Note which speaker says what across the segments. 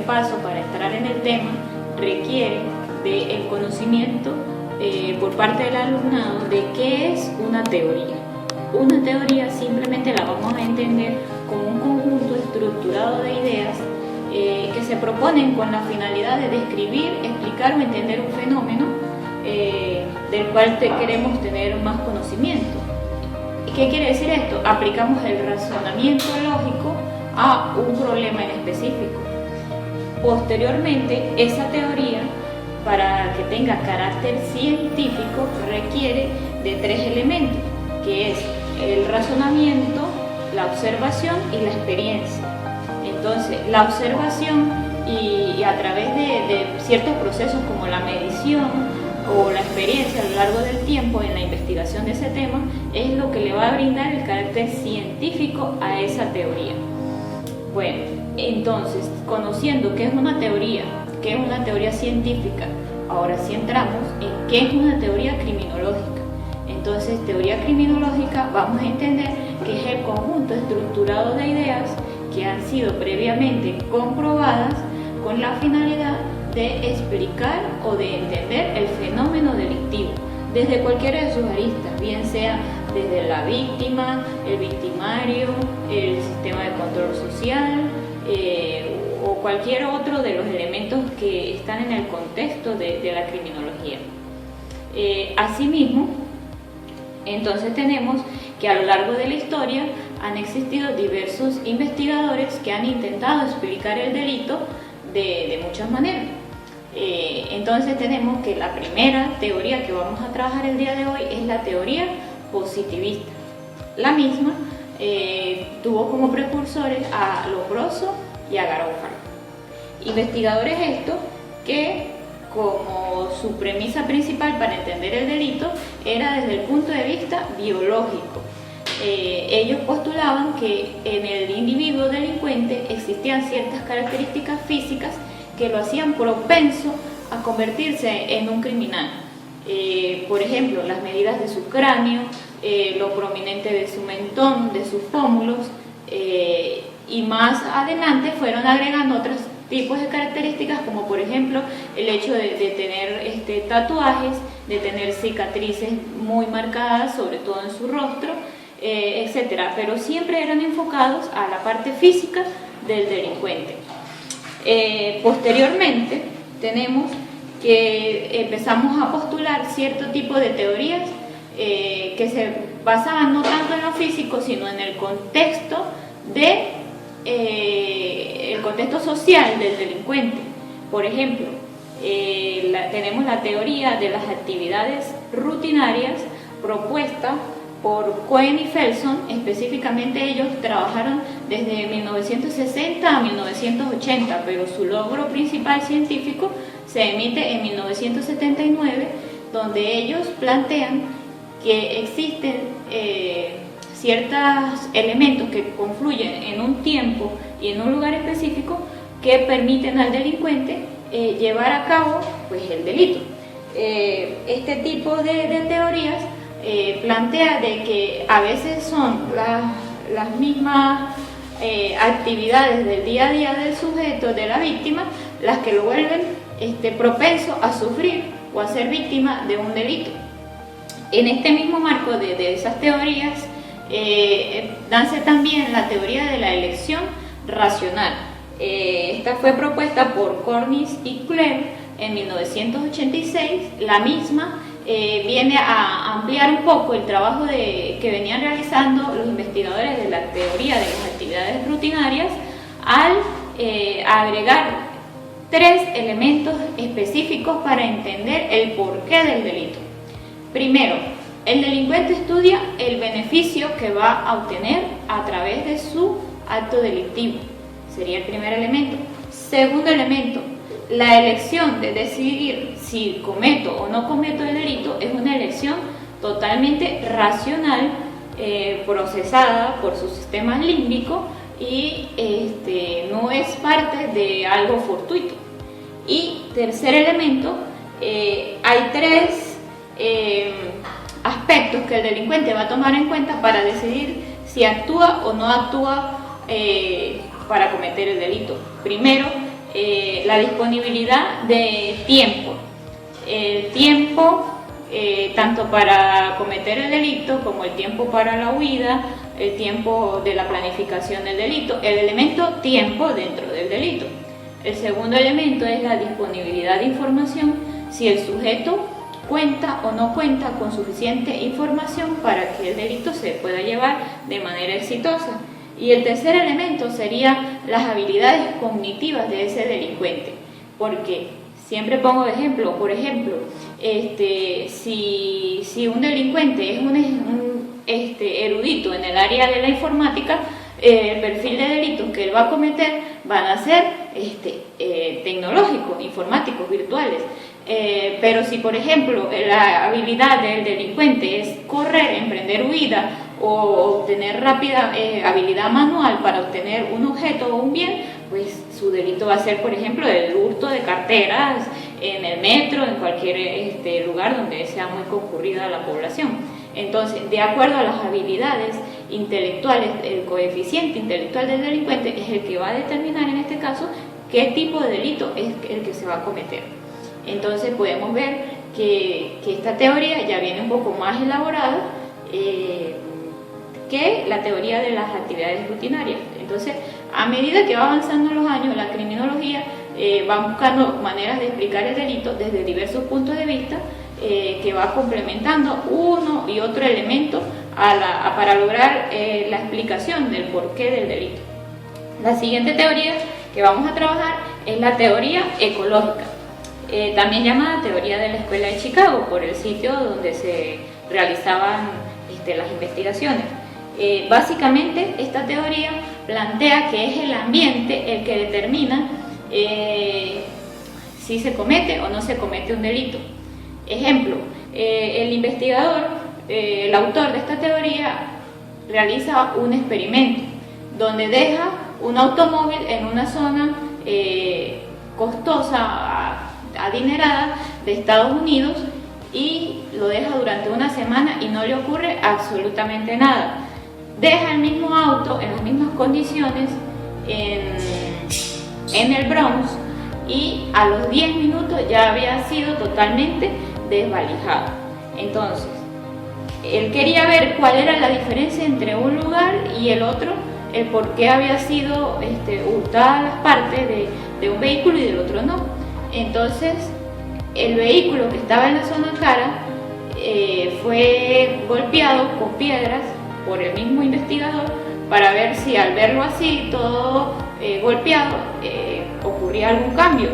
Speaker 1: paso para entrar en el tema requiere del conocimiento por parte del alumnado de qué es una teoría. Una teoría simplemente la vamos a entender como un conjunto estructurado de ideas que se proponen con la finalidad de describir, explicar o entender un fenómeno del cual queremos tener más conocimiento. ¿Qué quiere decir esto? Aplicamos el razonamiento lógico a un problema en específico. Posteriormente, esa teoría, para que tenga carácter científico, requiere de 3 elementos, que es el razonamiento, la observación y la experiencia. Entonces, la observación y a través de ciertos procesos como la medición o la experiencia a lo largo del tiempo en la investigación de ese tema es lo que le va a brindar el carácter científico a esa teoría. Bueno, entonces, conociendo qué es una teoría científica, ahora sí entramos en qué es una teoría criminológica. Entonces, teoría criminológica vamos a entender que es el conjunto estructurado de ideas que han sido previamente comprobadas con la finalidad de explicar o de entender el fenómeno delictivo desde cualquiera de sus aristas, bien sea desde la víctima, el victimario, el sistema de control social o cualquier otro de los elementos que están en el contexto de la criminología. Asimismo, entonces tenemos que a lo largo de la historia han existido diversos investigadores que han intentado explicar el delito de muchas maneras. Entonces tenemos que la primera teoría que vamos a trabajar el día de hoy es la teoría positivista. La misma tuvo como precursores a Lombroso y a Garofalo. Investigadores estos que como su premisa principal para entender el delito era desde el punto de vista biológico. Ellos postulaban que en el individuo delincuente existían ciertas características físicas que lo hacían propenso a convertirse en un criminal. Por ejemplo, las medidas de su cráneo, lo prominente de su mentón, de sus pómulos, y más adelante fueron agregando otros tipos de características, como por ejemplo el hecho de tener tatuajes, de tener cicatrices muy marcadas, sobre todo en su rostro, etcétera, pero siempre eran enfocados a la parte física del delincuente. Posteriormente tenemos que empezamos a postular cierto tipo de teorías que se basaban no tanto en lo físico, sino en el contexto el contexto social del delincuente. Por ejemplo, tenemos la teoría de las actividades rutinarias propuesta por Cohen y Felson. Específicamente ellos trabajaron desde 1960 a 1980, pero su logro principal científico se emite en 1979, donde ellos plantean que existen ciertos elementos que confluyen en un tiempo y en un lugar específico que permiten al delincuente llevar a cabo pues, el delito. Este tipo de teorías plantea de que a veces son las mismas actividades del día a día del sujeto, de la víctima, las que lo vuelven propenso a sufrir o a ser víctima de un delito. En este mismo marco de esas teorías, nace también la teoría de la elección racional. Esta fue propuesta por Cornish y Clare en 1986. La misma viene a ampliar un poco el trabajo que venían realizando los investigadores de la teoría de las actividades rutinarias al agregar 3 elementos específicos para entender el porqué del delito. Primero, el delincuente estudia el beneficio que va a obtener a través de su acto delictivo. Sería el primer elemento. Segundo elemento, la elección de decidir si cometo o no cometo el delito es una elección totalmente racional, procesada por su sistema límbico y no es parte de algo fortuito. Y tercer elemento, hay 3 aspectos que el delincuente va a tomar en cuenta para decidir si actúa o no actúa para cometer el delito. Primero, la disponibilidad de tiempo. El tiempo tanto para cometer el delito como el tiempo para la huida, el tiempo de la planificación del delito, el elemento tiempo dentro del delito. El segundo elemento es la disponibilidad de información, si el sujeto cuenta o no cuenta con suficiente información para que el delito se pueda llevar de manera exitosa. Y el tercer elemento sería las habilidades cognitivas de ese delincuente, porque siempre pongo de ejemplo, por ejemplo, si un delincuente es un erudito en el área de la informática, el perfil de delitos que él va a cometer van a ser tecnológicos, informáticos, virtuales. Pero si, por ejemplo, la habilidad del delincuente es correr, emprender huida o obtener rápida habilidad manual para obtener un objeto o un bien, pues su delito va a ser, por ejemplo, el hurto de carteras en el metro, en cualquier lugar donde sea muy concurrida la población. Entonces, de acuerdo a las habilidades intelectuales, el coeficiente intelectual del delincuente es el que va a determinar en este caso qué tipo de delito es el que se va a cometer. Entonces podemos ver que esta teoría ya viene un poco más elaborada que la teoría de las actividades rutinarias. Entonces, a medida que va avanzando los años, la criminología va buscando maneras de explicar el delito desde diversos puntos de vista, que va complementando uno y otro elemento para lograr la explicación del porqué del delito. La siguiente teoría que vamos a trabajar es la teoría ecológica, también llamada teoría de la Escuela de Chicago, por el sitio donde se realizaban las investigaciones. Básicamente, esta teoría plantea que es el ambiente el que determina si se comete o no se comete un delito. Ejemplo, el investigador, el autor de esta teoría, realiza un experimento donde deja un automóvil en una zona costosa, adinerada de Estados Unidos, y lo deja durante una semana y no le ocurre absolutamente nada. Deja el mismo auto en las mismas condiciones en el Bronx y a los 10 minutos ya había sido totalmente desvalijado. Entonces, él quería ver cuál era la diferencia entre un lugar y el otro, el por qué había sido hurtadas las partes de un vehículo y del otro no. Entonces, el vehículo que estaba en la zona cara fue golpeado con piedras por el mismo investigador para ver si al verlo así, todo golpeado, ocurría algún cambio.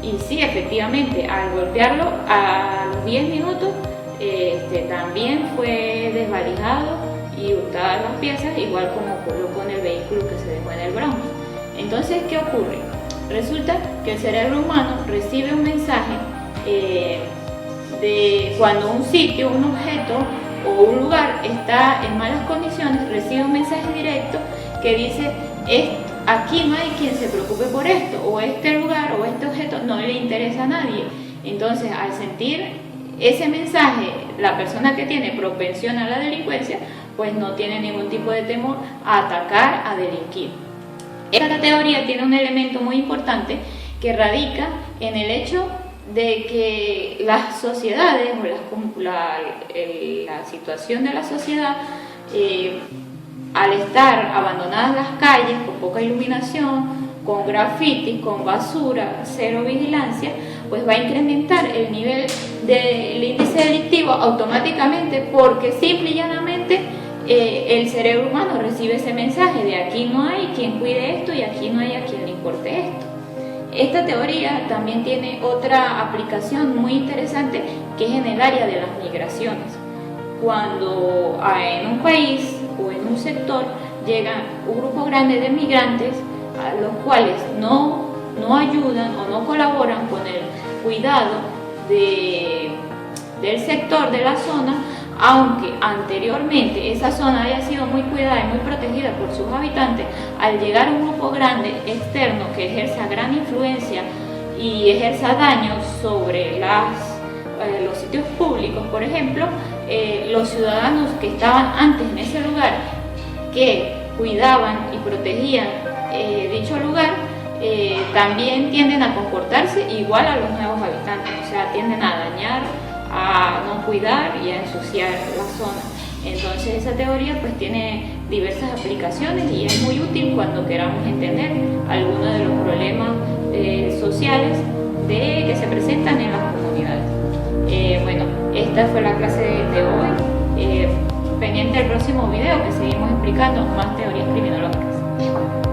Speaker 1: Y sí, efectivamente, al golpearlo a los 10 minutos también fue desvalijado y hurtadas las piezas, igual como ocurrió con el vehículo que se dejó en el Bronx. Entonces, ¿qué ocurre? Resulta que el cerebro humano recibe un mensaje de cuando un sitio, un objeto o un lugar está en malas condiciones, recibe un mensaje directo que dice: aquí no hay quien se preocupe por esto, o este lugar o este objeto no le interesa a nadie. Entonces, al sentir ese mensaje, la persona que tiene propensión a la delincuencia, pues no tiene ningún tipo de temor a atacar, a delinquir. Esta teoría tiene un elemento muy importante que radica en el hecho de que las sociedades o la situación de la sociedad, al estar abandonadas las calles, con poca iluminación, con grafitis, con basura, cero vigilancia, pues va a incrementar el nivel del índice delictivo automáticamente, porque simple y llanamente el cerebro humano recibe ese mensaje de aquí no hay quien cuide esto y aquí no hay a quien le importe esto. Esta teoría también tiene otra aplicación muy interesante, que es en el área de las migraciones. Cuando en un país o en un sector llega un grupo grande de migrantes, a los cuales no ayudan o no colaboran con el cuidado del sector, de la zona, aunque anteriormente esa zona haya sido muy cuidada y muy protegida por sus habitantes, al llegar un grupo grande externo que ejerza gran influencia y ejerza daños sobre los sitios públicos, por ejemplo, los ciudadanos que estaban antes en ese lugar, que cuidaban y protegían dicho lugar, también tienden a comportarse igual a los nuevos habitantes, o sea, tienden a dañar, a no cuidar y a ensuciar la zona. Entonces esa teoría pues tiene diversas aplicaciones y es muy útil cuando queramos entender algunos de los problemas sociales que se presentan en las comunidades. Bueno, esta fue la clase de hoy. Pendiente del próximo video que seguimos explicando más teorías criminológicas.